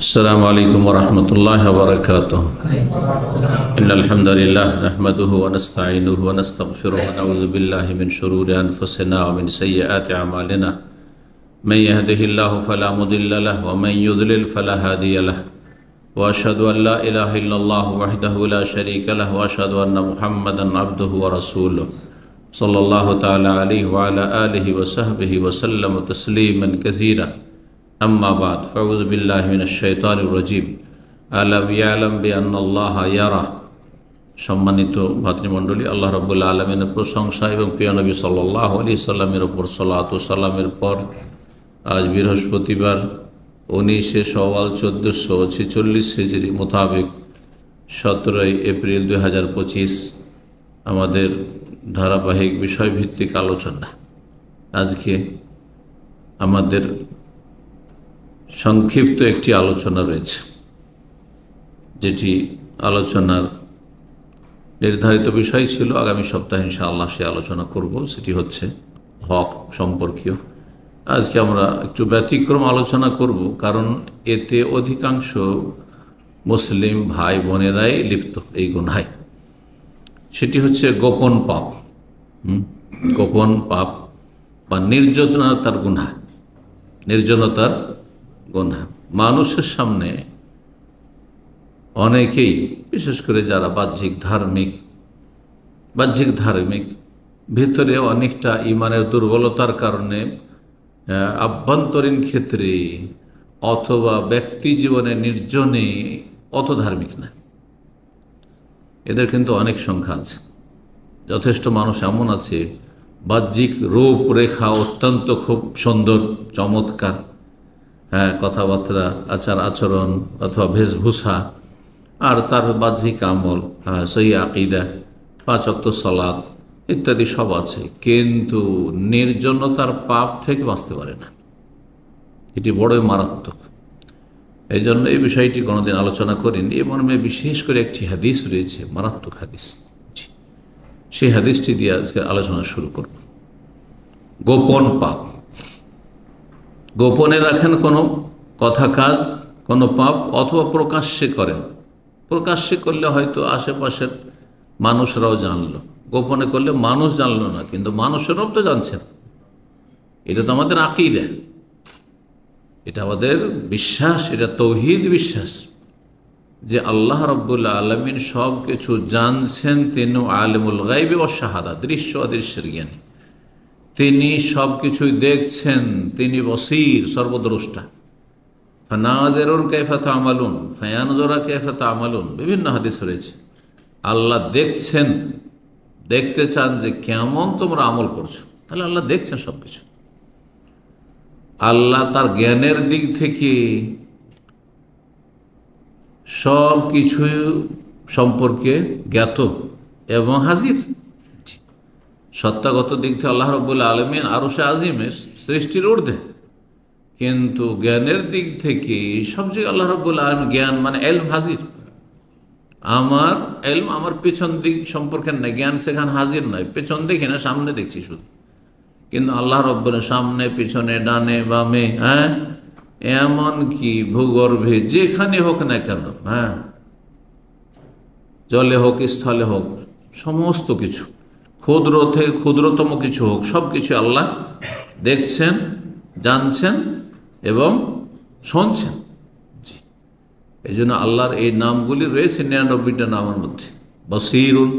السلام عليكم ورحمة الله وبركاته. إن الحمد لله نحمده ونستعينه ونستغفره ونعوذ بالله من شرور أنفسنا ومن سيئات أعمالنا. من يهده الله فلا مضل له ومن يضلل فلا هادي له. وأشهد أن لا إله إلا الله وحده لا شريك له وأشهد أن محمدا عبده ورسوله صلى الله تعالى عليه وعلى آله وصحبه وسلم تسليما كثيرا. أما بعد فأعوذ بالله من الشيطان الرجيم. ألم يعلم بأن الله يرى. সম্মানিত ভাতৃমণ্ডলী, আল্লাহ রাব্বুল আলামিনের প্রশংসা এবং প্রিয় নবী সাল্লাল্লাহু আলাইহি সাল্লামের উপর সালাত ও সালামের পর আজ বৃহস্পতিবার 19 শাওয়াল 1446 হিজরি মোতাবেক 17 এপ্রিল 2025 আমাদের ধারাবাহিক বিষয়ভিত্তিক আলোচনা। আজকে আমাদের সংক্ষিপ্ত একটি আলোচনা রয়েছে, যেটি আলোচনার নির্ধারিত বিষয় ছিল আগামী সপ্তাহে ইনশাআল্লাহ সে আলোচনা করব। সেটি হচ্ছে হক সম্পর্কীয়। আজকে আমরা একটু ব্যতিক্রম আলোচনা করব, কারণ এতে অধিকাংশ মুসলিম ভাই বোনেরাই লিপ্ত এই গুনায়। সেটি হচ্ছে গোপন পাপ, গোপন পাপ বা নির্জনতার গুনাহ। নির্জনতার গুনাহ মানুষের সামনে অনেকেই, বিশেষ করে যারা বাহ্যিক ধার্মিক ভিতরে অনেকটা ইমানের দুর্বলতার কারণে আভ্যন্তরীণ ক্ষেত্রে অথবা ব্যক্তি জীবনে নির্জনে অত ধার্মিক না। এদের কিন্তু অনেক সংখ্যা আছে। যথেষ্ট মানুষ এমন আছে বাহ্যিক রূপরেখা অত্যন্ত খুব সুন্দর, চমৎকার, কথাবার্তা, আচার আচরণ অথবা বেশভূষা, আর তার বাহ্যিক আমল, সহি আকিদা, 5 ওয়াক্ত সালাত ইত্যাদি সব আছে, কিন্তু নির্জনতার পাপ থেকে বাঁচতে পারে না। এটি বড়ই মারাত্মক। এই জন্য এই বিষয়টি কোনোদিন আলোচনা করিনি। এই মর্মে বিশেষ করে একটি হাদিস রয়েছে, মারাত্মক হাদিস। সেই হাদিসটি দিয়ে আজকে আলোচনা শুরু করব। গোপন পাপ। গোপনে রাখেন কোনো কথা কাজ, কোনো পাপ, অথবা প্রকাশ্যে করেন। প্রকাশ্যে করলে হয়তো আশেপাশের মানুষরাও জানলো, গোপনে করলে মানুষ জানলো না, কিন্তু মানুষেরাও তো জানছেন। এটা তো আমাদের আকীদা, এটা আমাদের বিশ্বাস, এটা তৌহিদ বিশ্বাস যে আল্লাহ রাব্বুল আলামিন সব কিছু জানছেন। তিনি আলিমুল গায়বি ওয়াশ শাহাদা, দৃশ্য অদৃশ্যের জ্ঞানী। তিনি সব কিছুই দেখছেন, তিনি বসীর, সর্বদ্রষ্টা। ফানাযিরুন কাইফা তা'মালুন ফায়ানযুরা কাইফা তা'মালুন, বিভিন্ন হাদিস রয়েছে। আল্লাহ দেখছেন, দেখতে চান যে কেমন তোমরা আমল করছো, তাহলে আল্লাহ দেখছেন সব কিছু। আল্লাহ তার জ্ঞানের দিক থেকে সব কিছু সম্পর্কে জ্ঞাত এবং হাজির। সত্তাগত দিক থেকে আল্লাহ রাব্বুল আলামিন আরশে আজিমে সৃষ্টির ঊর্ধ্বে, কিন্তু জ্ঞানের দিক থেকে সব জায়গায় আল্লাহ রাব্বুল আলামিন জ্ঞান মানে ইলম হাজির। আমার ইলম আমার পেছন দিক সম্পর্কে না, জ্ঞান সেখানে হাজির নয়। পেছন দেখি না, সামনে দেখছি শুধু। কিন্তু আল্লাহ রাব্বুল সামনে, পিছনে, ডানে বামে, এমন কি ভূগর্ভে যেখানে হোক না কেন, জলে হোক স্থলে হোক, সমস্ত কিছু, ক্ষুদ্র থেকে ক্ষুদ্রতম কিছু হোক, সব কিছু আল্লাহ দেখছেন, জানছেন এবং শুনছেন। এই জন্য আল্লাহর এই নামগুলি রয়েছে 99টা নামের মধ্যে। বসীরুন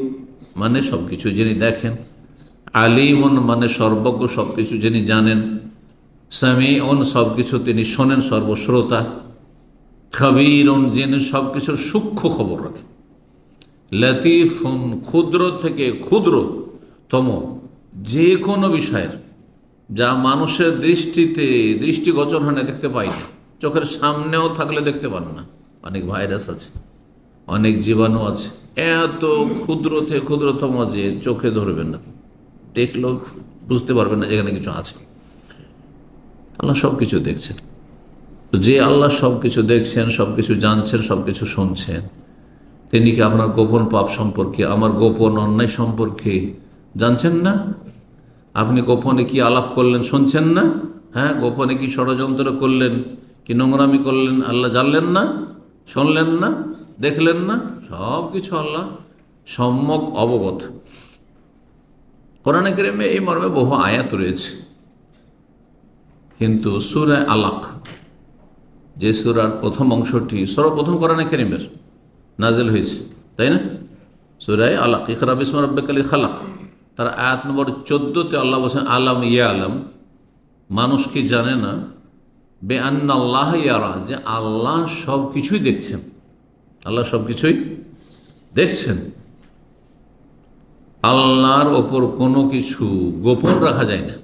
মানে সব কিছু যিনি দেখেন, আলিমুন মানে সর্বজ্ঞ, সব কিছু যিনি জানেন, সামিউন সব কিছু তিনি শোনেন, সর্বশ্রোতা, খবীরুন যিনি সব কিছুর সূক্ষ্ম খবর রাখেন, লতিফুন ক্ষুদ্র থেকে ক্ষুদ্রতম যে কোনো বিষয়ের যা মানুষের দৃষ্টিগোচর হয় না, দেখতে পাই না, চোখের সামনেও থাকলে দেখতে পান না। অনেক ভাইরাস আছে, অনেক জীবাণু আছে, এত ক্ষুদ্র থেকে ক্ষুদ্রতম যে চোখে ধরবেন না, দেখলেও বুঝতে পারবেন না যেখানে কিছু আছে। আল্লাহ সব কিছু দেখছেন। যে আল্লাহ সব কিছু দেখছেন, সব কিছু জানছেন, সব কিছু শুনছেন, তিনি কি আপনার গোপন পাপ সম্পর্কে, আমার গোপন অন্যায় সম্পর্কে জানছেন না? আপনি গোপনে কি আলাপ করলেন শুনছেন না? গোপনে কি ষড়যন্ত্র করলেন, কি নোংরামি করলেন আল্লাহ জানলেন না, শুনলেন না, দেখলেন না? সব কিছু আল্লাহ সম্যক অবগত। কোরআনে কারিমে এই মর্মে বহু আয়াত রয়েছে, কিন্তু সূরা আলাক, যে সূরার প্রথম অংশটি সর্বপ্রথম কোরআনে কারিমের নাজিল হয়েছে, তাই না? সূরা আলাক, ইকরা বিসমি রাব্বিকাল খালাক, তার আয়াত নম্বর 14-তে আল্লাহ বলেছেন আলাম ইয়ালাম, মানুষ কি জানে না, বেআন্নাল্লাহ ইয়ারা, যে আল্লাহ সব কিছুই দেখছেন। আল্লাহ সব কিছুই দেখছেন। আল্লাহর ওপর কোনো কিছু গোপন রাখা যায় না।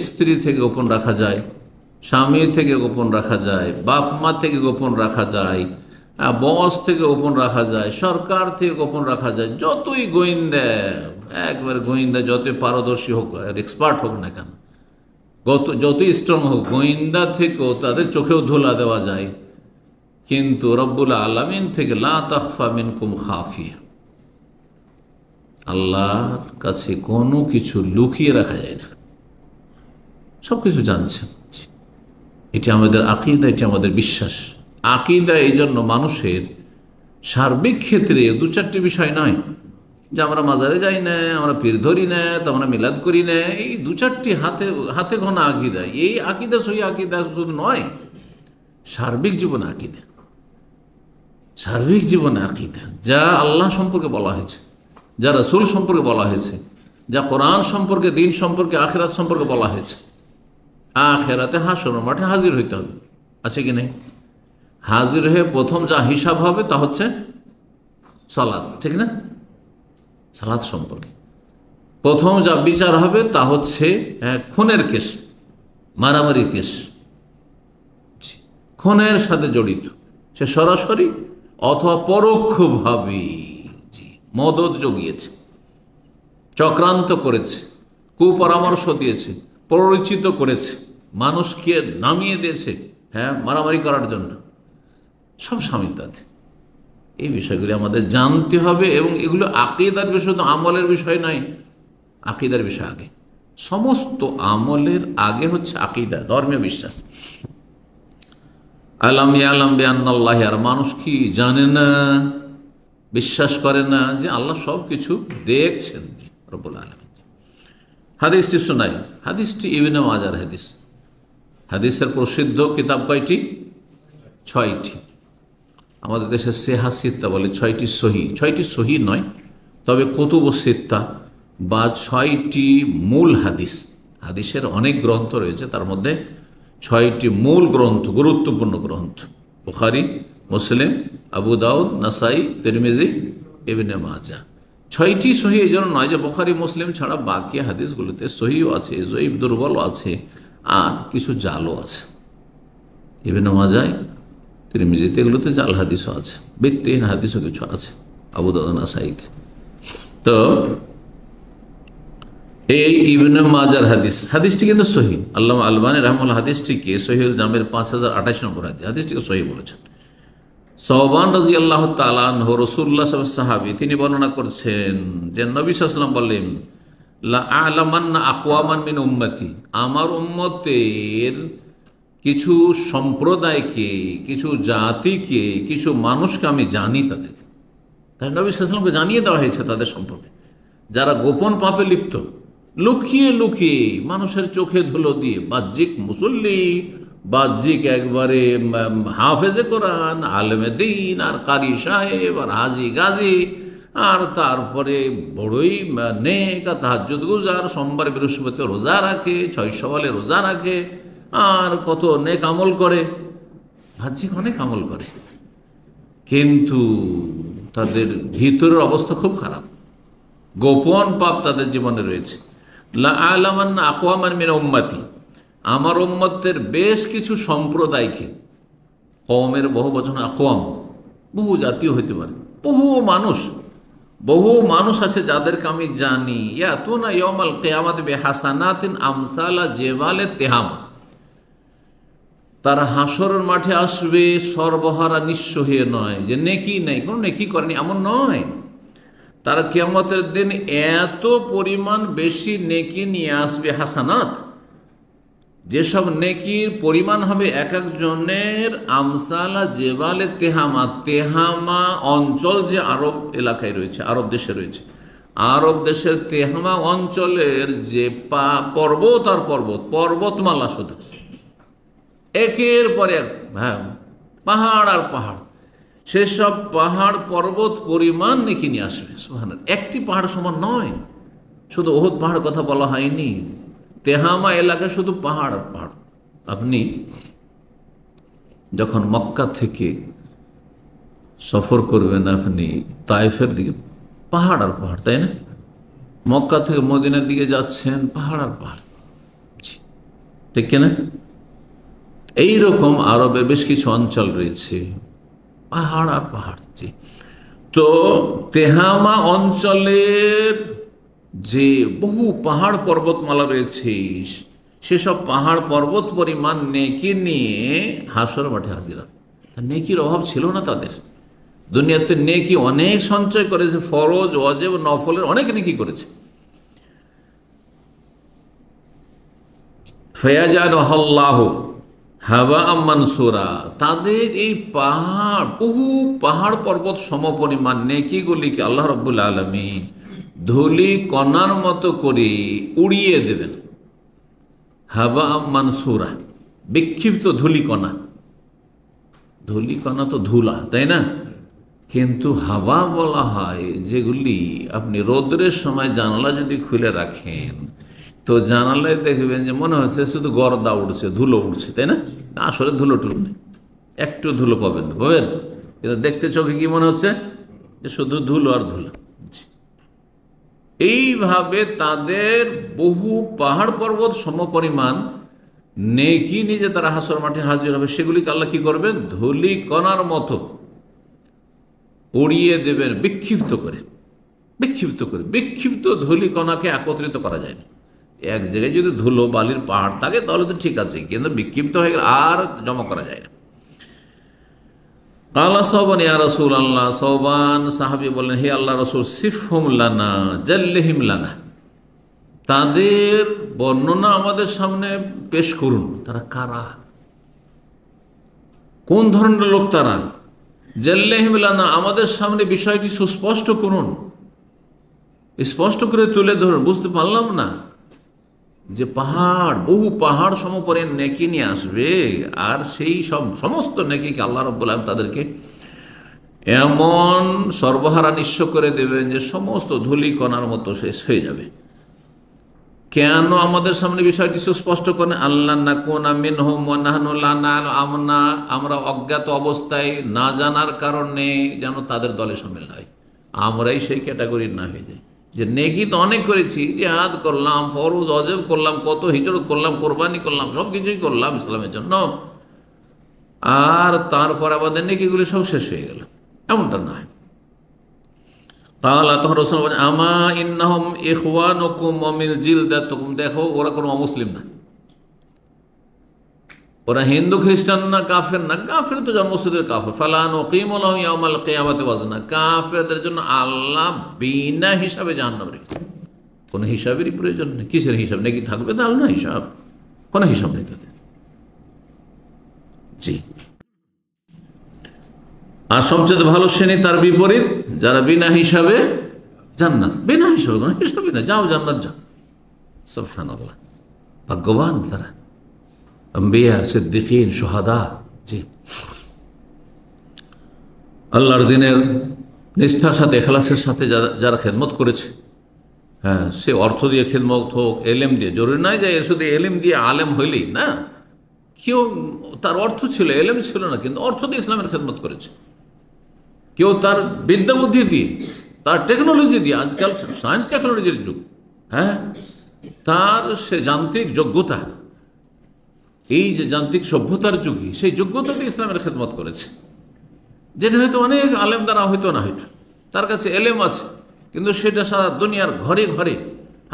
স্ত্রী থেকে গোপন রাখা যায়, স্বামী থেকে গোপন রাখা যায়, বাপ মা থেকে গোপন রাখা যায়, বস থেকে গোপন রাখা যায়, সরকার থেকে গোপন রাখা যায়। যতই গোয়েন্দা, একবার গোয়েন্দা যতই পারদর্শী হোক, এক্সপার্ট হোক না কেন, যতই স্ট্রং হোক, গোয়েন্দা থেকেও তাদের চোখেও ধোলা দেওয়া যায়, কিন্তু রব্বুল আলামিন থেকে লা তাখফা মিনকুম খাফিয়া, আল্লাহর কাছে কোনো কিছু লুকিয়ে রাখা যায় না, সব কিছু জানছেন। এটি আমাদের আকীদা, এটি আমাদের বিশ্বাস। আকীদা এই জন্য মানুষের সার্বিক ক্ষেত্রে দু চারটি বিষয় নয়, যে আমরা মাজারে যাই না, আমরা পীর ধরি না, তো আমরা মিলাদ করি না, এই দু চারটি হাতে গোনা আকীদা, এই আকীদা সহি আকীদা শুধু নয়, সার্বিক জীবনে আকীদা, সার্বিক জীবনে আকীদা, যা আল্লাহ সম্পর্কে বলা হয়েছে, যা রাসূল সম্পর্কে বলা হয়েছে, যা কোরআন সম্পর্কে, দিন সম্পর্কে, আখিরাত সম্পর্কে বলা হয়েছে। আখিরাতে হাসর মাঠে হাজির হইতে হবে, আছে কি নেই? হাজির হয়ে প্রথম যা হিসাব হবে তা হচ্ছে সালাত, ঠিক না? সালাত সম্পর্কে প্রথম যা বিচার হবে তা হচ্ছে খুনের কেস, মারামারি কেস, খুনের সাথে জড়িত, সে সরাসরি অথবা পরোক্ষভাবে মদদ জুগিয়েছে, চক্রান্ত করেছে, কুপরামর্শ দিয়েছে, পরিচিত করেছে, মানুষকে নামিয়ে দিয়েছে মারামারি করার জন্য, সব শামিল তাতে। এই বিষয়গুলি আমাদের জানতে হবে, এবং এগুলো আকীদার বিষয়, তো আমলের বিষয় নয়, আকীদার বিষয় আগে। সমস্ত আমলের আগে হচ্ছে আকীদা, ধর্মীয় বিশ্বাস। আলাম ইয়ালাম বিআন্নাল্লাহ, আর মানুষ কি জানে না, বিশ্বাস করে না যে আল্লাহ সব কিছু দেখছেন রব্বুল আলামিন। হাদিসটি শোনাই, হাদিসটি ইবনে মাজার হাদিস। হাদিসের প্রসিদ্ধ কিতাব কয়টি? 6টি। আমাদের দেশে সেহা সিত্তা বলে, 6টি সহি, 6টি সহি নয়, তবে কুতুবুস সিত্তা বা 6টি মূল হাদিস। হাদিসের অনেক গ্রন্থ রয়েছে, তার মধ্যে 6টি মূল গ্রন্থ, গুরুত্বপূর্ণ গ্রন্থ, বুখারী, মুসলিম, আবু দাউদ, নাসাই, তিরমিজি, ইবনে মাজাহ। 6টি সহি এই জন্য নয় যে বুখারী মুসলিম ছাড়া বাকি হাদিসগুলোতে সহিও আছে, জয়ীফ দুর্বলও আছে, আর কিছু জালও আছে। ইবনে মাজাহ, তিরমিজিতে এগুলোতে জাল হাদিসও আছে, ভিত্তিহীন হাদিসও কিছু আছে, আবু দাউদ, নাসাইতে। তো এই ইবনে মাজার হাদিস, হাদিসটি কিন্তু সহি। আল্লামা আলবানী রাহমাহুল্লাহ হাদিসটিকে সহিহুল জামির 5028 নম্বর হাদিস, হাদিসটিকে সহি বলেছেন। সওবান রাদিয়াল্লাহু তাআলা আনহু, রাসূলুল্লাহ সাল্লাল্লাহু আলাইহি ওয়াসাল্লাম সাহাবী, তিনি বর্ণনা করছেন যে নবী সাল্লাল্লাহু আলাইহি ওয়াসাল্লাম বললেন, লা আ'লামান্না আকওয়ামান মিন উম্মতি, আমার উম্মতের কিছু সম্প্রদায়কে, কিছু জাতিকে, কিছু মানুষকে আমি জানি তাদেরকে। তাই নবী সাল্লাল্লাহু আলাইহি ওয়াসাল্লামকে জানিয়ে দেওয়া হয়েছে তাদের সম্পর্কে, যারা গোপন পাপে লিপ্ত, লুকিয়ে লুকিয়ে মানুষের চোখে ধুলো দিয়ে, বাহ্যিক মুসল্লি, বাহ্যিক একবারে হাফেজে কোরআন, আলেমে দ্বীন, আর কারি সাহেব, আর হাজি গাজী, আর তারপরে বড়ই নেক, তাহাজ্জুদ গুজার, সোমবার বৃহস্পতি রোজা রাখে, 6 সওয়ালে রোজা রাখে, আর কত নেক আমল করে, বাহ্যিক অনেক আমল করে, কিন্তু তাদের ভিতরের অবস্থা খুব খারাপ, গোপন পাপ তাদের জীবনে রয়েছে। লা আ'লামান্না আকওয়ামান মিন উম্মতি, আমার উম্মতের বেশ কিছু সম্প্রদায়কে, কওমের বহু বচন আকওয়াম, বহু জাতীয় হইতে পারে, বহু মানুষ আছে যাদেরকে আমি জানি, ইয়াতুনা ইয়াউমাল কিয়ামাতি বিহাসানাতিন আমসালা জিবালে তিহামা, তারা হাসরের মাঠে আসবে সর্বহারা, নিঃস্ব হয়ে নয়, যে নেকি নেই, কোনো নেকি করেনি এমন নয়। তারা কিয়ামতের দিন এত পরিমাণ বেশি নেকি নিয়ে আসবে, হাসানাত, যেসব নেকির পরিমাণ হবে এক একজনের আমসালা জেবালে তেহামা, তেহামা অঞ্চল যে আরব এলাকায় রয়েছে, আরব দেশে রয়েছে, আরব দেশের তেহামা অঞ্চলের যে পর্বত আর পর্বত, পর্বতমালা শুধু একের পর এক, হ্যাঁ, পাহাড় আর পাহাড়, সেসব পাহাড় পর্বত পরিমাণ নেকি নিয়ে আসবে। সুবহানাল্লাহ। একটি পাহাড় সমান নয়, শুধু ওহদ পাহাড় কথা বলা হয়নি, তেহামা এলাকায় শুধু পাহাড় আর পাহাড়। আপনি যখন মক্কা থেকে সফর করবেন আপনি তায়েফের দিকে, পাহাড় আর পাহাড়, তাই না? মক্কা থেকে মদিনার দিকে যাচ্ছেন, পাহাড় আর পাহাড়, ঠিক কিনা? এইরকম আরবের বেশ কিছু অঞ্চল রয়েছে, পাহাড় আর পাহাড়। জি, তো তেহামা অঞ্চলের যে বহু পাহাড় পর্বতমালা রয়েছে, সেসব পাহাড় পর্বত পরিমাণ নেকি নিয়ে হাসর মাঠে হাজির হবে। নেকির অভাব ছিল না তাদের, দুনিয়াতে নেকি অনেক সঞ্চয় করেছে, ফরজ, ওয়াজিব, নফলের অনেক নেকি করেছে। ফায়াজালুল্লাহু হাবা মানসুরা, তাদের এই পাহাড়, বহু পাহাড় পর্বত সমপরিমাণ নেকিগুলিকে আল্লাহ রাব্বুল আলামিন ধুলি কণার মতো করে উড়িয়ে দেবেন। হাবা মানসুরা, বিক্ষিপ্ত ধুলিকণা। ধুলিকণা তো ধুলা, তাই না? কিন্তু হাওয়া বলা হয় যেগুলি আপনি রোদ্রের সময় জানালা যদি খুলে রাখেন, তো জানালায় দেখবেন যে মনে হচ্ছে শুধু গর্দা উঠছে, ধুলো উঠছে, তাই না? আসলে ধুলো টুলো নেই, একটু ধুলো পাবেন না, পাবেন, কিন্তু দেখতে চোখে কি মনে হচ্ছে যে শুধু ধুলো আর ধুলো। এইভাবে তাদের বহু পাহাড় পর্বত সমপরিমাণ নেকি নিয়ে যে তারা হাসর মাঠে হাজির হবে, সেগুলিকে আল্লাহ কি করবেন? ধুলি কণার মতো উড়িয়ে দেবেন, বিক্ষিপ্ত করে। বিক্ষিপ্ত করে, বিক্ষিপ্ত ধুলি কণাকে একত্রিত করা যায় না। এক জায়গায় যদি ধুলো বালির পাহাড় থাকে তাহলে তো ঠিক আছে, কিন্তু বিক্ষিপ্ত হয়ে গেলে আর জমা করা যায় না। কালা সওবান ইয়া রাসূলুল্লাহ, সওবান সাহাবী বললেন, হে আল্লাহ রাসূল, সিফহুম লানা জাল্লিহিম লানা, তাদের বর্ণনা আমাদের সামনে পেশ করুন। তারা কারা, কোন ধরনের লোক তারা? জাল্লিহিম লানা, আমাদের সামনে বিষয়টি সুস্পষ্ট করুন, স্পষ্ট করে তুলে ধরুন। বুঝতে পারলাম না যে পাহাড়, বহু পাহাড় সমপরে নেকি নিয়ে আসবে, আর সেই সমস্ত নেকিকে আল্লাহ রাব্বুল আলামিন তাদেরকে এমন সর্বহারা নিঃস্ব করে দেবেন যে সমস্ত ধুলি কণার মতো শেষ হয়ে যাবে। কেন আমাদের সামনে বিষয়টি সুস্পষ্ট করেন? আল্লাহ নাকুনা মিনহুম ওয়া নাহনু লা না'লামু, আমরা অজ্ঞাত অবস্থায়, না জানার কারণে যেন তাদের দলে শামিল হয়, আমরাই সেই ক্যাটাগরির না হয়ে যাই। যে নেকি তো অনেক করেছি, জিহাদ করলাম, ফরজ ওয়াজিব করলাম, কত হিজরত করলাম, কোরবানি করলাম, সব কিছুই করলাম ইসলামের জন্য, আর তারপর আমাদের নেকিগুলি সব শেষ হয়ে গেল, এমনটা না। তাহলে তখন রাসূল বলেন, আমা ইন্নাহুম ইখওয়ানুকুম ওয়া মিন জিলদাতিকুম, দেখো ওরা কোনো অমুসলিম না, ওরা হিন্দু খ্রিস্টান না, কাফের না, কাফের তো জন্মসূত্রের কাফের। ফালা নুকিমু লাহু ইয়াওমাল কিয়ামাতি ওয়াজনা, কাফেরদের জন্য আল্লাহ বিনা হিসাবে জাহান্নাম রেখেছেন, কোনো হিসাবেরই প্রয়োজন নেই। কিসের হিসাব? নাকি থাকবে তাহলে না হিসাব, কোনো হিসাব নেই তাদের। জি, আর সবচেয়ে ভালো শ্রেণী তার বিপরীত, যারা বিনা হিসাবে জান্নাত, বিনা হিসাবে, কোনো হিসাবই না, যাও জান্নাত যাও। সুবহানাল্লাহ, ভাগ্যবান তারা, আম্বিয়া, সিদ্দিকিন, শুহাদা। জি, আল্লাহর দিনের নিষ্ঠার সাথে, ইখলাসের সাথে যারা খেদমত করেছে, হ্যাঁ, সে অর্থ দিয়ে খেদমত হোক, এলেম দিয়ে, জরুরি নয় যে শুধু এলেম দিয়ে আলেম হইলেই না, কেউ তার অর্থ ছিল, এলেম ছিল না, কিন্তু অর্থ দিয়ে ইসলামের খেদমত করেছে। কেউ তার বিদ্যা বুদ্ধি দিয়ে, তার টেকনোলজি দিয়ে, আজকাল সায়েন্স টেকনোলজির যুগ, হ্যাঁ, তার সে যান্ত্রিক যোগ্যতা, এই যে যান্ত্রিক সভ্যতার যুগে, সেই যোগ্যতা দিয়ে ইসলামের খেদমত করেছে, যেটা হয়তো অনেক আলেম দ্বারা হয়তো না, হয়তো তার কাছে এলেম আছে, কিন্তু সেটা সারা দুনিয়ার ঘরে ঘরে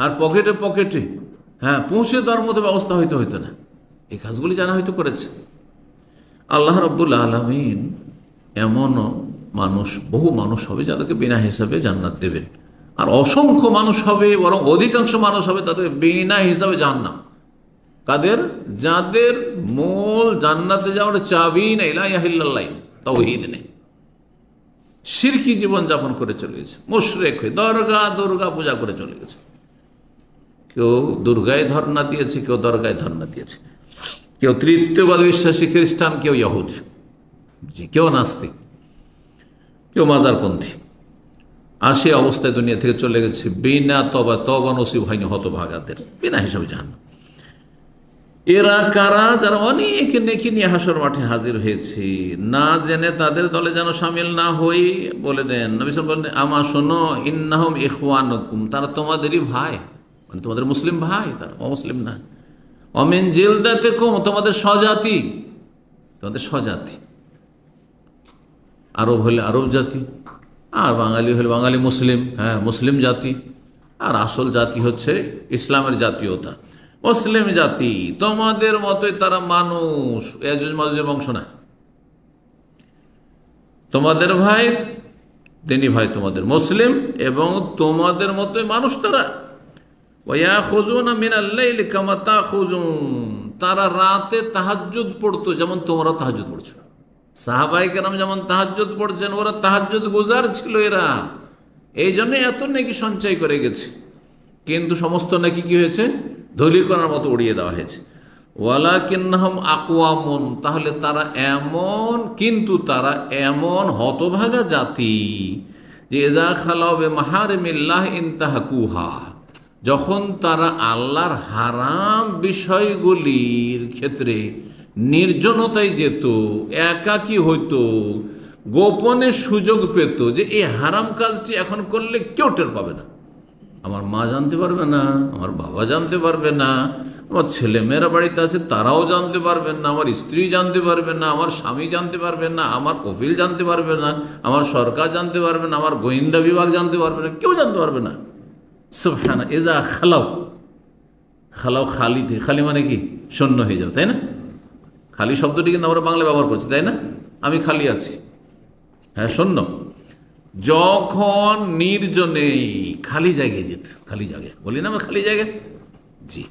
আর পকেটে পকেটে, হ্যাঁ, পৌঁছে দেওয়ার মতো ব্যবস্থা হয়তো না। এই কাজগুলি জানা হয়তো করেছে। আল্লাহ রাব্বুল আলামিন এমনও মানুষ, বহু মানুষ হবে যাদেরকে বিনা হিসাবে জান্নাত দেবেন, আর অসংখ্য মানুষ হবে, বরং অধিকাংশ মানুষ হবে তাদের বিনা হিসাবে জাহান্নাম। কাদের? যাদের মূল জান্নাতে যাওয়ার চাবি নেই, লা ইলাহা ইল্লাল্লাহ নেই, তাওহীদ নেই, শিরকি জীবনযাপন করে চলে গেছে, মুশরিক হয়ে দুর্গা পূজা করে চলে গেছে। কেউ দুর্গায় ধর্ণা দিয়েছে, কেউ দরগায় ধর্ণা দিয়েছে, কেউ তৃতীয়বাদ বিশ্বাসী খ্রিস্টান, কেউ ইহুদ, জি, কেউ নাস্তিক, কেউ মাজারপন্থী। আর সে অবস্থায় দুনিয়া থেকে চলে গেছে বিনা তবা নসিব হয়নি হতভাগাদের, বিনা হিসাবে জাহান্নাম। এরা কারা? যারা অনেক নেকি নিয়ে হাসর মাঠে হাজির হয়েছে, না জেনে তাদের দলে যেন সামিল না হই। বলে দেন নবী সাল্লাল্লাহু আলাইহি ওয়াসাল্লাম, আমা শোনো, ইন্নাহুম ইখওয়ানুকুম, তারা তোমাদেরই ভাই, মানে তোমাদের মুসলিম ভাই, তারা অমুসলিম না। অমিন জিলদাতিকুম, তোমাদের স্বজাতি, তোমাদের স্বজাতি। আরব হলে আরব জাতি, আর বাঙালি হলে বাঙালি মুসলিম, হ্যাঁ মুসলিম জাতি। আর আসল জাতি হচ্ছে ইসলামের জাতীয়তা, মুসলিম জাতি। তোমাদের মতোই তারা মানুষ, ইয়াজুজ মাজুজের বংশ না। তোমাদের ভাই, তিনি ভাই তোমাদের মুসলিম, এবং তোমাদের মতোই মানুষ তারা। ওয়ায়াখুযুনা মিনাল লাইলি কামা তাখুযুন, তারা রাতে তাহাজ্জুদ পড়তো যেমন তোমরা তাহাজ্জুদ পড়ছো। সাহাবায়ে কেরাম যেমন তাহাজ্জুদ পড়ছেন, ওরা তাহাজ্জুদ গুজার ছিল এরা, এই জন্য এত নেকি সঞ্চয় করে গেছে। কিন্তু সমস্ত নেকি কি হয়েছে? ধূলিকণার মতো উড়িয়ে দেওয়া হয়েছে। ওয়ালাকিন্নাহুম আকওয়ামুন, তাহলে তারা এমন, কিন্তু তারা এমন হতভাগা জাতি যে ইযা খালাউ বিমাহারিমিল্লাহ ইনতাহাকুহা, যখন তারা আল্লাহর হারাম বিষয়গুলির ক্ষেত্রে নির্জনতায় যেত, একাকী হইতো, গোপনে সুযোগ পেত যে এই হারাম কাজটি এখন করলে কেউ টের পাবে না, আমার মা জানতে পারবে না, আমার বাবা জানতে পারবে না, আমার ছেলেমেয়েরা বাড়িতে আছে তারাও জানতে পারবেন না, আমার স্ত্রী জানতে পারবে না, আমার স্বামী জানতে পারবে না, আমার কফিল জানতে পারবে না, আমার সরকার জানতে পারবে না, আমার গোয়েন্দা বিভাগ জানতে পারবে না, কেউ জানতে পারবে না। সুবহানাল্লাহ। ইযা খালাও, খালাও খালি থেকে, খালি মানে কি? শূন্য হয়ে যাও, তাই না? খালি শব্দটি কিন্তু আমরা বাংলা ব্যবহার করছি, তাই না? আমি খালি আছি, হ্যাঁ শূন্য। যখন নির্জনে খালি জায়গায় যেত, খালি জায়গায় বলি না আমরা, খালি জায়গায়, জি,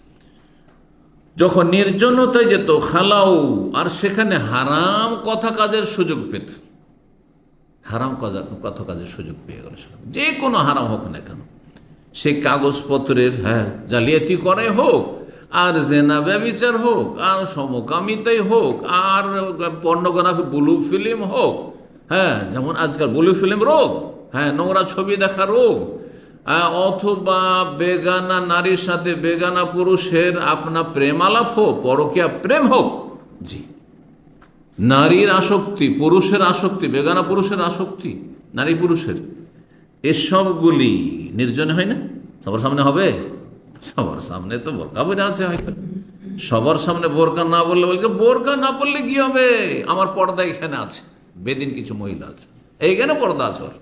যখন নির্জনতায় যেত, খালাও, আর সেখানে হারাম কথা কাজের সুযোগ পেত, হারাম কথা কাজের সুযোগ পেয়ে গেল, যে কোনো হারাম হোক না কেন, সে কাগজপত্রের, হ্যাঁ জালিয়াতি করে হোক, আর জেনা ব্যভিচার হোক, আর সমকামিতাই হোক, আর পর্নোগ্রাফি ব্লু ফিল্ম হোক, হ্যাঁ যেমন আজকাল ব্লু ফিল্ম রোগ, হ্যাঁ নোংরা ছবি দেখা রোগ, অথবা বেগানা নারীর সাথে বেগানা পুরুষের আপনার প্রেম আলাপ হোক, পরকীয়া প্রেম হোক, জি, নারীর আসক্তি, পুরুষের আসক্তি, বেগানা পুরুষের আসক্তি, নারী পুরুষের, এসবগুলি নির্জনে হয় না? সবার সামনে হবে? সবার সামনে তো বোরকা পরে আছে হয়তো, সবার সামনে বোরকা না বললে, বলছে বোরকা না পড়লে কি হবে, আমার পর্দা এখানে আছে, বেদিন কিছু মহিলা আছে, এইখানে পর্দা আছে, ওর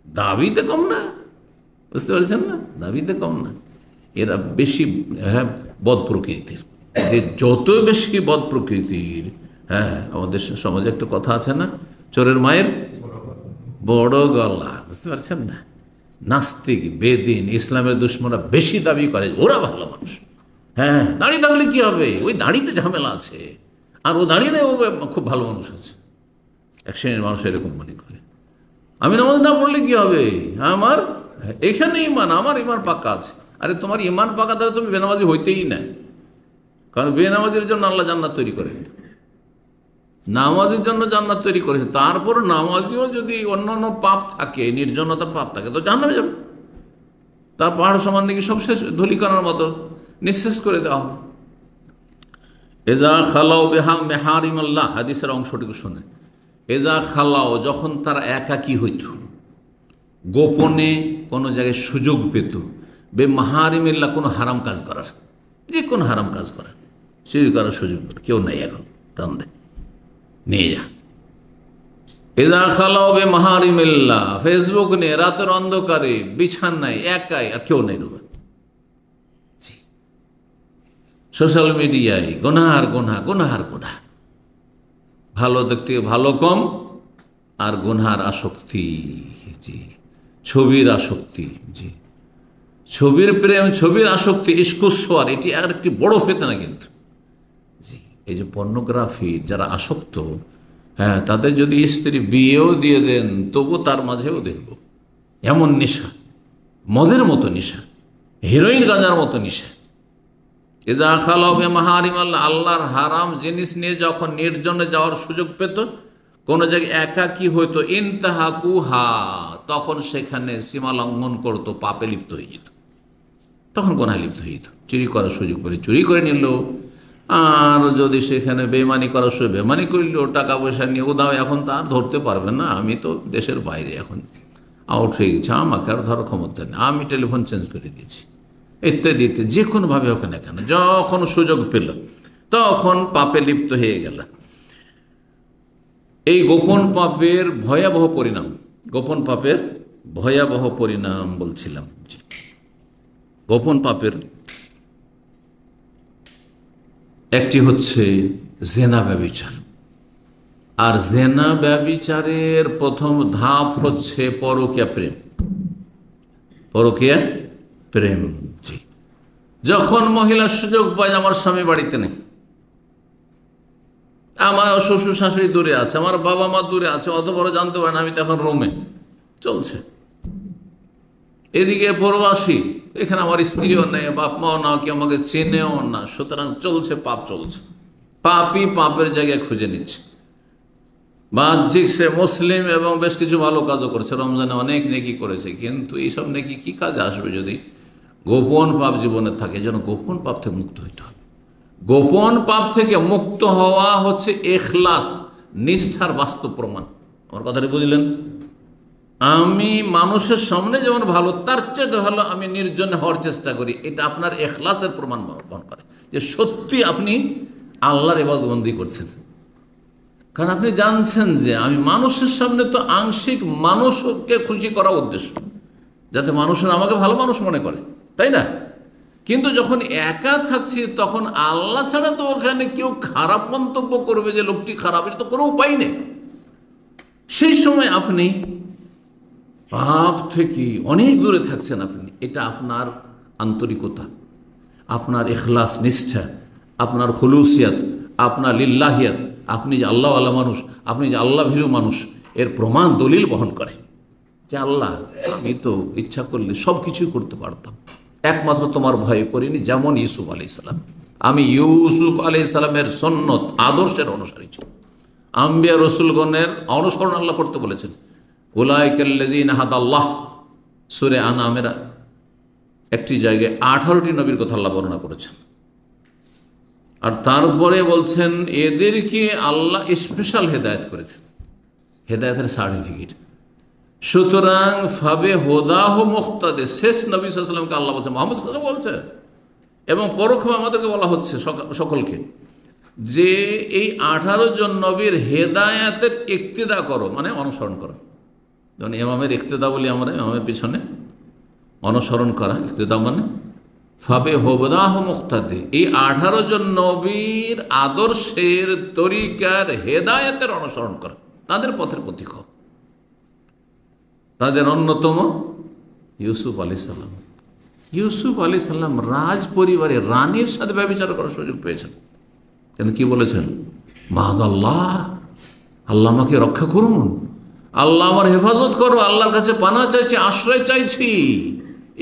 দাবিতে কম না, বুঝতে পারছেন না? দাবিতে কম না। এরা বেশি, হ্যাঁ বদ প্রকৃতির, যে যত বেশি বদ প্রকৃতির, হ্যাঁ আমাদের সমাজে একটা কথা আছে না, চোরের মায়ের বড় গলা, বুঝতে পারছেন না? নাস্তিক, বেদিন, ইসলামের দুশ্মনরা বেশি দাবি করে ওরা ভালো মানুষ, হ্যাঁ দাঁড়িয়ে থাকলে কি হবে, ওই দাঁড়িতে ঝামেলা আছে, আর ও দাঁড়িয়ে নেই, ও খুব ভালো মানুষ আছে। এক শ্রেণীর মানুষ এরকম মনে করে, আমি নামাজ না পড়লে কি হবে, আমার এখানে ইমান, আমার ইমান পাক্কা আছে। আরে তোমার ইমান পাক্কা তাহলে তুমি বেনামাজি হইতেই না, কারণ বেনামাজির জন্য আল্লাহ জান্নাত তৈরি করেন, নামাজের জন্য জান্নাত তৈরি করেছে। তারপর নামাজিও যদি অন্যান্য পাপ থাকে, নির্জনতার পাপ থাকে, তো জাহান্নামে যাবে, তার পাহাড় সমান নাকি সব শেষ, ধূলিকণার মতো নিঃশেষ করে দেওয়া হবে। এজা খালাও বেহাম মেহারিমাল্লাহ, হাদিসের অংশটুকু শুনে, এজা খালাও, যখন তারা একাকী হইত, গোপনে কোনো জায়গায় সুযোগ পেত, বে মাহারিমিল্লাহ, কোনো হারাম কাজ করার, যে কোনো হারাম কাজ করার, চুরি করার সুযোগ কেউ নাই, এখন টান দেয় নিয়ে যা। এজা খালাও বে মাহারিমিল্লাহ, ফেসবুক নিয়ে রাতের অন্ধকারে বিছানায় একাই, আর কেউ নেই রুমে, সোশ্যাল মিডিয়ায় গুনাহার গুনাহার গুনাহ, ভালো দেখতে ভালো কম, আর গুনহার আসক্তি, জি, ছবির আসক্তি, জি, ছবির প্রেম, ছবির আসক্তি, ইস্কুসওয়ার, এটি আর একটি বড় ফেতনা কিন্তু। জি, এই যে পর্নোগ্রাফির যারা আসক্ত, হ্যাঁ, তাদের যদি স্ত্রী বিয়েও দিয়ে দেন তবু তার মাঝেও দেখব এমন নেশা, মদের মতো নেশা, হিরোইন গাঁজার মতো নেশা। ইযা খালাউ বিমাহারিম আল্লাহ, আল্লাহর হারাম জিনিস নিয়ে যখন নির্জনে যাওয়ার সুযোগ পেত, কোনো জায়গায় একাকী হইতো, ইনতাহাকুহা, তখন সেখানে সীমা লঙ্ঘন করতো, পাপে লিপ্ত হয়ে যেত, তখন গোনায় লিপ্ত হয়ে যেত। চুরি করার সুযোগ পেলে চুরি করে নিল, আর যদি সেখানে বেমানি করার সুযোগ বেমানি করিল, টাকা পয়সা নিয়ে উদাও, এখন তা আর ধরতে পারবে না, আমি তো দেশের বাইরে এখন আউট হয়ে গেছে, আমাকে আর ধরার ক্ষমতা নেই, আমি টেলিফোন চেঞ্জ করে দিয়েছি, ইত্যাদি ইত্যাদি, যে কোনোভাবে হোক না কেন, যখন সুযোগ পেল তখন পাপে লিপ্ত হয়ে গেল। এই গোপন পাপের ভয়াবহ পরিণাম, গোপন পাপের ভয়াবহ পরিণাম বলছিলাম। গোপন পাপের একটি হচ্ছে জেনা ব্যভিচার, আর জেনা ব্যভিচারের প্রথম ধাপ হচ্ছে পরকীয়া প্রেম। পরকীয়া প্রেম, জি। যখন মহিলার সুযোগ পায়, আমার স্বামী বাড়িতে নেই, আমার শ্বশুর শাশুড়ি দূরে আছে, আমার বাবা মা দূরে আছে, অত বড় জানতে পারে না, আমি তখন রুমে, চলছে। এদিকে প্রবাসী, এখানে আমার স্ত্রীও নেই, বাপ মাও না, কেউ আমাকে চেনেও না, সুতরাং চলছে, পাপ চলছে, পাপই পাপের জায়গায় খুঁজে নিচ্ছে। বাহ্যিক সে মুসলিম এবং বেশ কিছু ভালো কাজও করেছে, রমজানে অনেক নেকি করেছে, কিন্তু এইসব নেকি কি কাজে আসবে যদি গোপন পাপ জীবনে থাকে? যেন গোপন পাপ থেকে মুক্ত হইতে হবে। গোপন পাপ থেকে মুক্ত হওয়া হচ্ছে ইখলাস, নিষ্ঠার বাস্তব প্রমাণ। আমার কথাটি বুঝলেন? আমি মানুষের সামনে যেমন ভালো, তার চেয়ে ভালো আমি নির্জনে হওয়ার চেষ্টা করি, এটা আপনার ইখলাসের প্রমাণ বহন করে যে সত্যি আপনি আল্লাহর ইবাদতবন্দি করছেন। কারণ আপনি জানছেন যে আমি মানুষের সামনে তো আংশিক মানুষকে খুশি করা উদ্দেশ্য, যাতে মানুষের আমাকে ভালো মানুষ মনে করে, তাই না? কিন্তু যখন একা থাকছি, তখন আল্লাহ ছাড়া তো ওখানে কেউ খারাপ মন্তব্য করবে যে লোকটি খারাপ, এটা তো কোনো উপায় নেই। সেই সময় আপনি পাপ থেকে অনেক দূরে থাকছেন। আপনি, এটা আপনার আন্তরিকতা, আপনার ইখলাস, নিষ্ঠা, আপনার খুলুসিয়াত, আপনার লিল্লাহিয়াত, আপনি যে আল্লাহ আল্লাহ মানুষ, আপনি যে আল্লাহ ভীরু মানুষ, এর প্রমাণ দলিল বহন করে যে আল্লাহ, আমি তো ইচ্ছা করলে সব কিছুই করতে পারতাম, একমাত্র তোমার ভয় করিনি, যেমন ইউসুফ আলাইহিস সালাম। আমি ইউসুফ আলাইহিস সালামের সুন্নত, আদর্শের অনুসারী ছিল। আম্বিয়া রসুলগণের অনুসরণ আল্লাহ করতে বলেছেন। উলাইকাল্লাযীনা হাদাল্লাহ, সূরা আনামের একটি জায়গায় 18টি নবীর কথা আল্লাহ বর্ণনা করেছেন, আর তারপরে বলছেন এদেরকে আল্লাহ স্পেশাল হেদায়েত করেছেন, হেদায়েতের সার্টিফিকেট। সুতরাং ফাবে হোদাহ মুক্তাদে, শেষ নবী সাল্লাল্লাহু আলাইহি ওয়াসাল্লামকে আল্লাহ বলছেন, মুহাম্মদ সাল্লাল্লাহু আলাইহি ওয়াসাল্লাম বলছেন, এবং পরোক্ষে আমাদেরকে বলা হচ্ছে সকলকে যে এই 18 জন নবীর হেদায়েতের ইক্তেদা করো, মানে অনুসরণ করো। যেমন ইমামের ইক্তেদা বলি আমরা, ইমামের পিছনে অনুসরণ করা, ইক্তেদা মানে ফাবে হোদাহ মুক্তাদে, এই 18 জন নবীর আদর্শের, তরিকার, হেদায়েতের অনুসরণ করা, তাদের পথের পথিক। তাদের অন্যতম ইউসুফ আলাইহিস সালাম। ইউসুফ আলাইহিস সালাম রাজ পরিবারে রানীর সাথে ব্যভিচার করার সুযোগ পেয়েছেন, কেন কি বলেছেন? মাআযাল্লাহ, আল্লাহ আমাকে রক্ষা করুন, আল্লাহ আমার হেফাজত করো, আল্লাহর কাছে পানা চাইছি, আশ্রয় চাইছি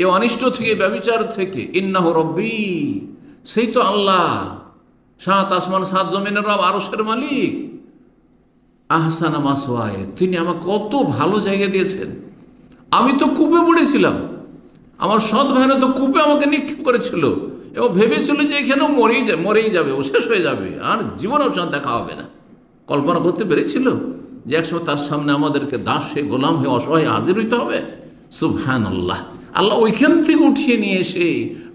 এ অনিষ্ট থেকে, ব্যভিচার থেকে। ইন্নাহু রব্বি, সেই তো আল্লাহ, 7 আসমান 7 জমিনের রব, আরশের মালিক। আহসানা মাসওয়ায়ে, তিনি আমাকে কত ভালো জায়গা দিয়েছেন। আমি তো কূপে পড়েছিলাম, আমার সৎ ভাইরা তো কূপে আমাকে নিক্ষেপ করেছিল, এবং ভেবেছিল যে এখানেও মরেই যাবে, ও শেষ হয়ে যাবে, আর জীবনেও সাথে দেখা হবে না। কল্পনা করতে পেরেছিল যে একসময় তার সামনে আমাদেরকে দাস হয়ে, গোলাম হয়ে, অসহায় হাজির হইতে হবে? সুবহানাল্লাহ, আল্লাহ ওইখান থেকে উঠিয়ে নিয়ে এসে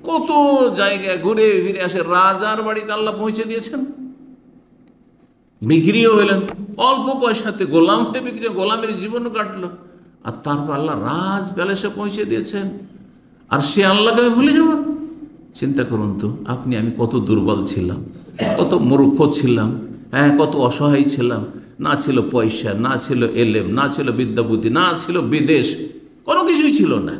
কত জায়গায় ঘুরে ফিরে আসে, রাজার বাড়িতে আল্লাহ পৌঁছে দিয়েছেন। বিক্রিও হইলেন অল্প পয়সাতে, গোলাম হয়ে বিক্রি, গোলামের জীবন কাটলো, আর তারপর আল্লাহ রাজ প্যালেসে পৌঁছে দিয়েছেন। আর সে আল্লাহকে আমি ভুলে যাব? চিন্তা করুন তো, আপনি আমি কত দুর্বল ছিলাম, কত মূর্খ ছিলাম, হ্যাঁ, কত অসহায় ছিলাম। না ছিল পয়সা, না ছিল এলেম, না ছিল বিদ্যা বুদ্ধি, না ছিল বিদেশ, কোনো কিছুই ছিল না।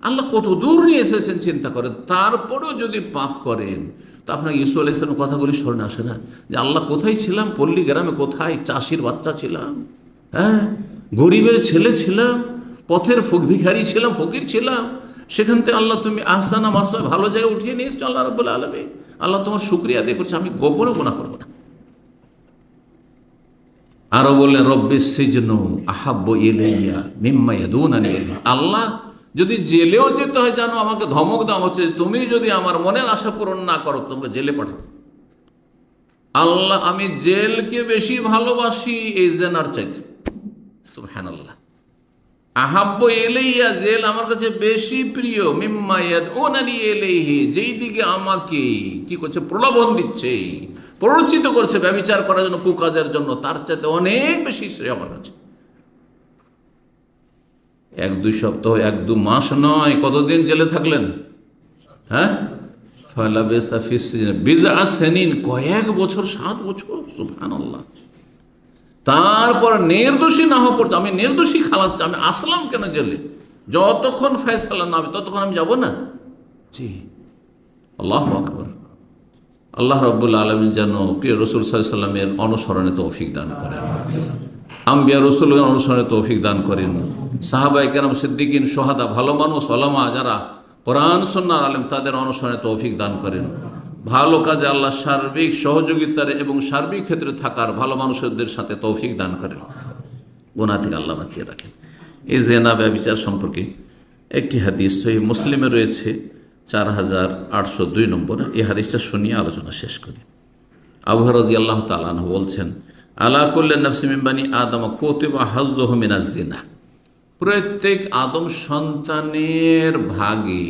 আল্লাহ কত দূর নিয়ে এসেছেন চিন্তা করেন। তারপরেও যদি পাপ করেন, তো আপনার ইউসুফ আলাইহিস সালামের কথাগুলি স্মরণে আসে না যে আল্লাহ কোথায় ছিলাম, পল্লী গ্রামে কোথায়, চাষির বাচ্চা ছিলাম, হ্যাঁ, গরিবের ছেলে ছিলাম, পথের ভিখারি ছিলাম, ফকির ছিলাম, সেখান থেকে আল্লাহ তুমি আহসানা মাসওয়ায় ভালো জায়গায় উঠিয়ে নিয়ে এসছো আল্লাহ রাব্বুল আলামিন। আল্লাহ তোমার শুকরিয়া আদায় করছে, আমি গোপনে গুনাহ করবো না। আরো বললেন রব্বিস সিজনু আহাব্বু ইলাইয়া মিম্মা ইয়াদুনানি ইলাইহি। আল্লাহ যদি জেলেও যেতে হয় জানো, আমাকে ধমক দেওয়া হচ্ছে, তুমি যদি আমার মনের আশা পূরণ না করো তোমাকে জেলে পাঠাবো। আল্লাহ আমি জেলকে বেশি ভালোবাসি এই জেনার চাইতে। সুবহানাল্লাহ। আহাব্বু ইলাইয়া, জেল আমার কাছে বেশি প্রিয়, মিম্মা ইয়াদউনানি ইলাইহি, যেই দিকে আমাকে কি করছে, প্রলোভন দিচ্ছে, প্ররোচিত করছে ব্যভিচার করার জন্য, কুকাজের জন্য, তার চাইতে অনেক বেশি শ্রেয় আমার কাছে। 1-2 সপ্তাহ 1-2 মাস নয়, কতদিন জেলে থাকলেন? হ্যাঁ, ফালাবিসা ফিস সিজনি বিদআ সিনিন, কয়েক বছর, 7 বছর। সুবহানাল্লাহ। তারপর নির্দোষী না হওয়া পড়তো, আমি নির্দোষী খালাস, আমি আসলাম কেন জেলে? যতক্ষণ ফয়সালা না হবে ততক্ষণ আমি যাব না। জি, আল্লাহু আকবার। আল্লাহ রাব্বুল আলামিন যেন প্রিয় রাসূল সাল্লাল্লাহু আলাইহি ওয়াসাল্লামের অনুসরণে তৌফিক দান করেন, আম্বিয়া রাসূলগণের অনুসরণে তৌফিক দান করেন, সাহাবায়ে কেরাম, সিদ্দিকিন, শুহাদা, ভালো মানুষ, উলামা যারা কোরআন সুন্নাহর আলেম, তাদের অনুসরণে তৌফিক দান করেন। ভালো কাজে আল্লাহ সার্বিক সহযোগিতার এবং সার্বিক ক্ষেত্রে থাকার ভালো মানুষদের সাথে তৌফিক দান করেন, গুনাহ থেকে আল্লাহ বাঁচিয়ে রাখেন। এই জিনা ব্যভিচার সম্পর্কে একটি হাদিস সহিহ মুসলিমে রয়েছে 4802 নম্বর। এই হাদিসটা শুনিয়ে আলোচনা শেষ করি। আবু হুরায়রা রাদিয়াল্লাহু তাআলা আনহু বলছেন, আলা কুল্লি নাফসিন মিন বানি আদম কুতিবা হাযযুহু মিনাজ জিনা, প্রত্যেক আদম সন্তানের ভাগে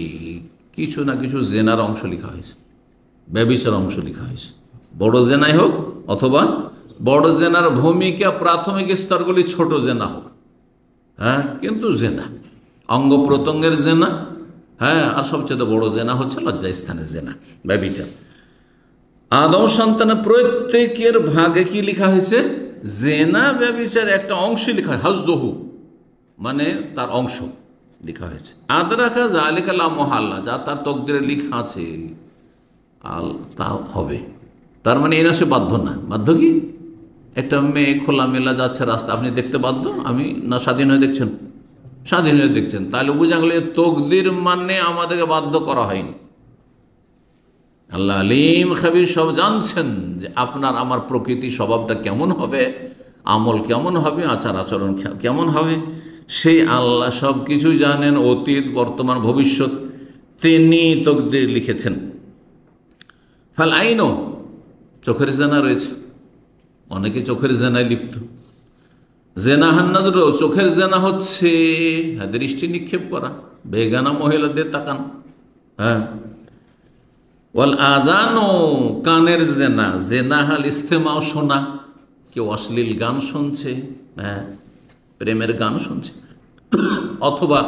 কিছু না কিছু জেনার অংশ লেখা হয়েছে, ব্যভিচার অংশ লেখা হয়েছে। বড় জেনাই হোক অথবা বড় জেনার ভূমিকা প্রাথমিক স্তরগুলি ছোট জেনা হোক, হ্যাঁ, কিন্তু জেনা, অঙ্গ প্রত্যঙ্গের জেনা, হ্যাঁ, আর সবচেয়ে বড় জেনা হচ্ছে লজ্জাস্থানের জেনা, ব্যভিচার। আদম সন্তানের প্রত্যেকের ভাগে কি লেখা হয়েছে? জেনা ব্যভিচার একটা অংশ লেখা হয়, হাযযুহু মানে তার অংশ লেখা হয়েছে। আদরাকা যালিকা লা মুহাল্লা, যা তার তকদিরে লেখা আছে তা হবে। তার মানে এই না সে বাধ্য না। বাধ্য কি? একটা মেয়ে খোলামেলা যাচ্ছে রাস্তা, আপনি দেখতে বাধ্য? আমি না স্বাধীন হয়ে দেখছেন? স্বাধীন হয়ে দেখছেন, তাহলে বোঝা গেল তকদির মানে আমাদেরকে বাধ্য করা হয়নি। আল্লাহ আলিম খাবির, সব জানছেন যে আপনার আমার প্রকৃতি স্বভাবটা কেমন হবে, আমল কেমন হবে, আচার আচরণ কেমন হবে, সেই আল্লাহ সব কিছু জানেন, অতীত, বর্তমান, ভবিষ্যৎ, তিনি তকদির লিখেছেন। ফাল আইনও, চোখের জেনা রয়েছে, অনেকে চোখের জেনায় লিপ্ত। জেনা হান্নাজরও, চোখের জেনা হচ্ছে দৃষ্টি নিক্ষেপ করা, বেগানা মহিলাদের তাকান, হ্যাঁ। ওয়াল আজানো, কানের জেনা, জেনা হাল ইস্তেমাও, শোনা, কেউ অশ্লীল গান শুনছে, হ্যাঁ, প্রেমের গান শুনছে, অথবা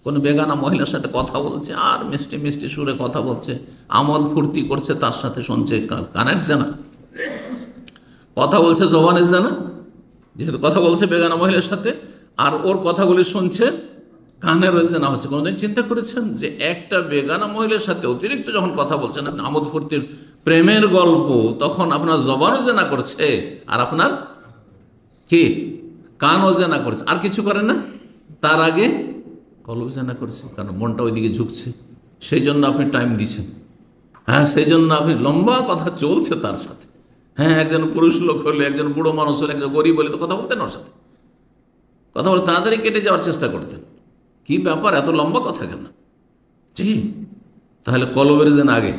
কোনো বেগানা মহিলার সাথে কথা বলছে আর মিষ্টি মিষ্টি সুরে কথা বলছে, আমোদ ফুর্তি করছে, তার সাথে শুনছে, কানের জেনা। কথা বলছে জবানের জেনা, যেহেতু কথা বলছে বেগানা মহিলার সাথে, আর ওর কথাগুলি শুনছে, কানের জেনা হচ্ছে। কোনোদিন চিন্তা করেছেন যে একটা বেগানা মহিলার সাথে অতিরিক্ত যখন কথা বলছেন, আপনি আমোদ ফুর্তির প্রেমের গল্প, তখন আপনার জবানও জেনা করছে আর আপনার কি কানও জেনা করছে, আর কিছু করে না, তার আগে কলব জেনা করছে, কারণ মনটা ওইদিকে ঝুঁকছে, সেই জন্য আপনি টাইম দিচ্ছেন, হ্যাঁ, সেই জন্য আপনি লম্বা কথা চলছে তার সাথে, হ্যাঁ। একজন পুরুষ লোক হলে, একজন বুড়ো মানুষ হলে, একজন গরিব হলে তো কথা বলতেন ওর সাথে, কথা বলে তাড়াতাড়ি কেটে যাওয়ার চেষ্টা করতেন। কি ব্যাপার, এত লম্বা কথা কেন? জি, তাহলে কলবের জেনা আগে।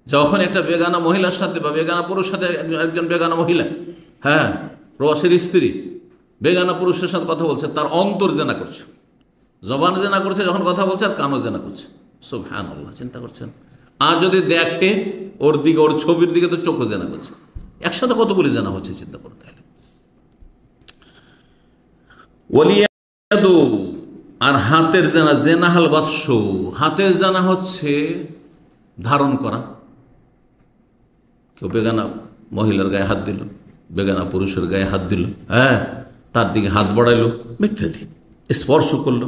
যখন একটা বেগানা মহিলার সাথে বা বেগানা পুরুষের সাথে, একজন বেগানা মহিলা, হ্যাঁ, প্রবাসীর স্ত্রী বেগানা পুরুষের সাথে কথা বলছে, তার অন্তর জেনা করছে, জবান জেনা করছে যখন কথা বলছে, আর কানও জেনা করছে। সুবহানাল্লাহ, চিন্তা করছেন। আর যদি দেখে ওর দিকে, ওর ছবির দিকে, তো চোখও জেনা করছে। একসাথে কতগুলি জেনা হচ্ছে, চিন্তা করতে হলে। ওয়ালিয়াদু, আর হাতের জেনা, জেনাহাল বাদশ, হাতের জেনা হচ্ছে ধারণ করা। কেউ বেগানা মহিলার গায়ে হাত দিল, বেগানা পুরুষের গায়ে হাত দিল, হ্যাঁ, তার দিকে হাত বাড়াইলো, ইত্যাদি, স্পর্শ করলো।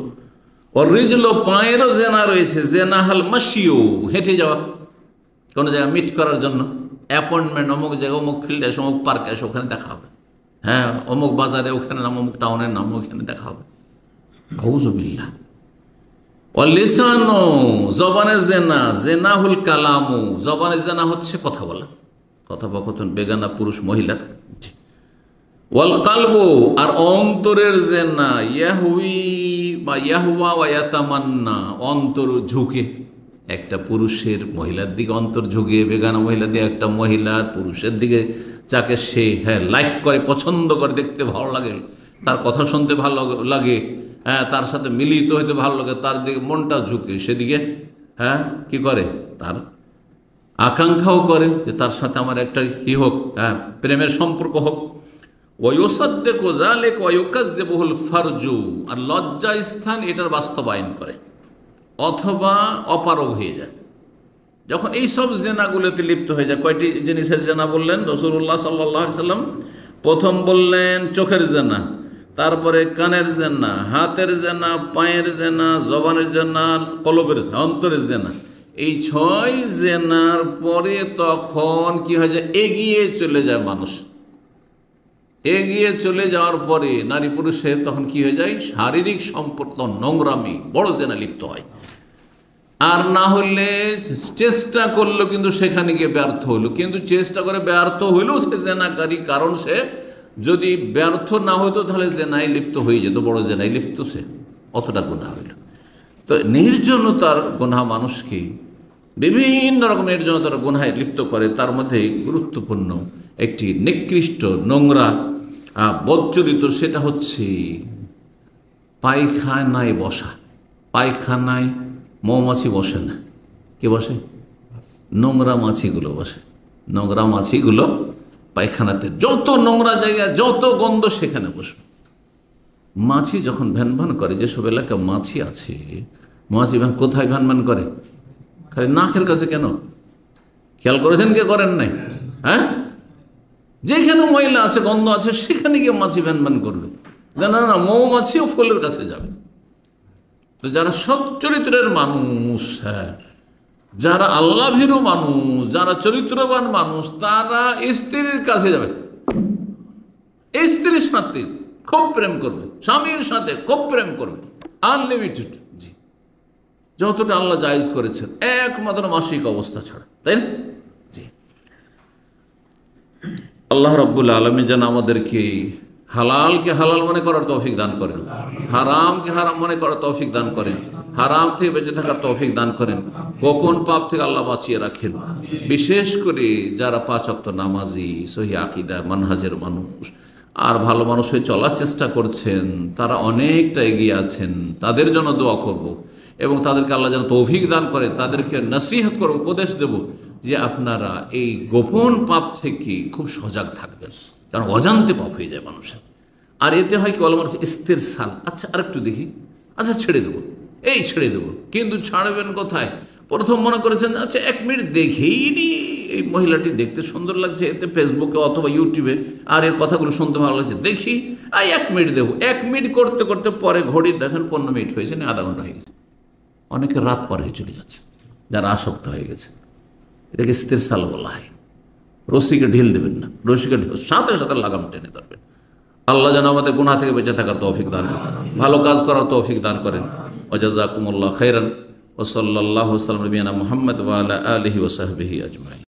ওর রিজল পায়েরও জেনা রয়েছে, জেনাহাল মাসিও হেঁটে যাওয়া কোনো জায়গায় মিট করার জন্য, অ্যাপয়েন্টমেন্ট অমুক জায়গায় অমুক ফিল্ডে আসে, অমুক পার্কে আসে, ওখানে দেখা হবে। হ্যাঁ, অমুক বাজারে ওখানে নাম, অমুক টাউনের নাম, ওখানে দেখা হবে। আউযুবিল্লাহ। ও লিসানো জবানের জেনা, জেনাহুল কালামু, জবানের জেনা হচ্ছে কথা বলা, কথোপকথন বেগানা পুরুষ মহিলার। ওয়াল কালবু, আর অন্তরের জেনা, ইয়াহুই বা ইয়াহুয়া ওয়া ইয়াতামান্না, অন্তর ঝুঁকে, একটা পুরুষের মহিলার দিকে অন্তর ঝুঁকে, বেগানা মহিলার দিকে একটা মহিলার পুরুষের দিকে যাকে সে লাইক করে, পছন্দ করে, দেখতে ভালো লাগে, তার কথা শুনতে ভালো লাগে, তার সাথে মিলিত হইতে ভালো লাগে, তার দিকে মনটা ঝুঁকে, সেদিকে কি করে, তার আকাঙ্ক্ষাও করে যে তার সাথে আমার একটা কি হোক, প্রেমের সম্পর্ক হোক। ওয়ায়ুসাদ্দিকু যালিকা ওয়া ইউকাযযিবুহুল ফারজু, আর লজ্জা স্থান এটার বাস্তবায়ন করে অথবা অপারগ হয়ে যায়। যখন এই সব জেনাগুলোতে লিপ্ত হয়ে যায়, কয়টি জিনিসের জেনা বললেন রাসূলুল্লাহ সাল্লাল্লাহু আলাইহি সাল্লাম? প্রথম বললেন চোখের জেনা, তারপরে কানের জেনা, হাতের জেনা, পায়ের জেনা, জবানের জেনা, কলবের অন্তরের জেনা। এই 6 জেনার পরে তখন কি হয় যায়, এগিয়ে চলে যায় মানুষ। এগিয়ে চলে যাওয়ার পরে নারী পুরুষের তখন কি হয়ে যায়, শারীরিক সম্পর্ক, নোংরামি, বড় জেনা লিপ্ত হয়। আর না হলে চেষ্টা করলো কিন্তু সেখানে গিয়ে ব্যর্থ হলো, কিন্তু চেষ্টা করে ব্যর্থ হইলেও সে জেনাকারী, কারণ সে যদি ব্যর্থ না হইতো তাহলে জেনায় লিপ্ত হয়ে যেত, বড় জেনায় লিপ্ত, সে অতটা গুনাহ হইল। তো নির্জনতার গুনাহ মানুষকে বিভিন্ন রকম নির্জনতার গুনাহে লিপ্ত করে। তার মধ্যে গুরুত্বপূর্ণ একটি নিকৃষ্ট নোংরা বদচরিত, সেটা হচ্ছে পায়খানায় বসা। পায়খানায় মৌমাছি বসে না, কে বসে? নোংরা মাছিগুলো বসে। নোংরা মাছিগুলো পায়খানাতে, যত নোংরা জায়গা, যত গন্ধ, সেখানে বসবে। মাছি যখন ভ্যানভ্যান করে, যেসব এলাকায় মাছি আছে, মাছি কোথায় ভ্যানভ্যান করে? খালি নাকের কাছে। কেন খেয়াল করেছেন, কে করেন নাই? যেখানে ময়লা আছে, গন্ধ আছে, সেখানে গিয়ে মাছি ভ্যানভ্যান করবে। না না, মৌমাছিও ফুলের কাছে যাবে। তো যারা সৎ চরিত্রের মানুষ, যারা আল্লাহ ভীরু মানুষ, যারা চরিত্রবান মানুষ, তারা স্ত্রীর কাছে যাবে, স্ত্রীর সাথে খুব প্রেম করবে, স্বামীর সাথে খুব প্রেম করবে, আনলিমিটেড, জি, যতটা আল্লাহ জায়েজ করেছেন, একমাত্র মাসিক অবস্থা ছাড়া, তাই না? জি, আল্লাহ রাব্বুল আলামিন যেন আমাদেরকে হালালকে হালাল মনে করার তৌফিক দান করেন, হারামকে হারাম মনে করার তৌফিক দান করেন, হারাম থেকে বেঁচে থাকার তৌফিক দান করেন, গোপন পাপ থেকে আল্লাহ বাঁচিয়ে রাখেন। বিশেষ করে যারা 5 ওয়াক্ত নামাজি, সহি আকীদা মানহাজের মানুষ আর ভালো মানুষ হয়ে চলার চেষ্টা করছেন, তারা অনেকটা এগিয়ে আছেন, তাদের জন্য দোয়া করব এবং তাদেরকে আল্লাহ যেন তৌফিক দান করে, তাদেরকে নসিহত করে উপদেশ দেব যে আপনারা এই গোপন পাপ থেকে খুব সজাগ থাকবেন, কারণ অজান্তে পাপ হয়ে যায় মানুষের। আর এতে হয় কি, মানুষ ইস্তেরসাল, আচ্ছা আরেকটু দেখি, আচ্ছা ছেড়ে দেবো, এই ছেড়ে দেবো, কিন্তু ছাড়বেন কোথায়? প্রথম মনে করেছেন আচ্ছা 1 মিনিট দেখেই নি, এই মহিলাটি দেখতে সুন্দর লাগছে, এতে ফেসবুকে অথবা ইউটিউবে, আর এর কথাগুলো শুনতে ভালো লাগছে, দেখি 1 মিনিট দেবো। 1 মিনিট করতে করতে পরে ঘড়ি দেখেন 15 মিনিট হয়েছে না, আধা ঘন্টা হয়ে গেছে, অনেকে রাত পরে চলে যাচ্ছে, যারা আসক্ত হয়ে গেছে। এটাকে ইস্তেরসাল বলা হয়। রশিকে ঢিল দেবেন না, রশিকে ঢিল সাথে সাথে লাগাম টেনে ধরবেন। আল্লাহ যেন আমাদের গুনাহ থেকে বেঁচে থাকার তৌফিক দান করেন, ভালো কাজ করার তৌফিক দান করেন। ওয়া জাযাকুমুল্লাহু খাইরান ওয়া সাল্লাল্লাহু আলা নবিয়িনা মুহাম্মদ ওয়া আলা আলিহি ওয়া সাহবিহি আজমাইন।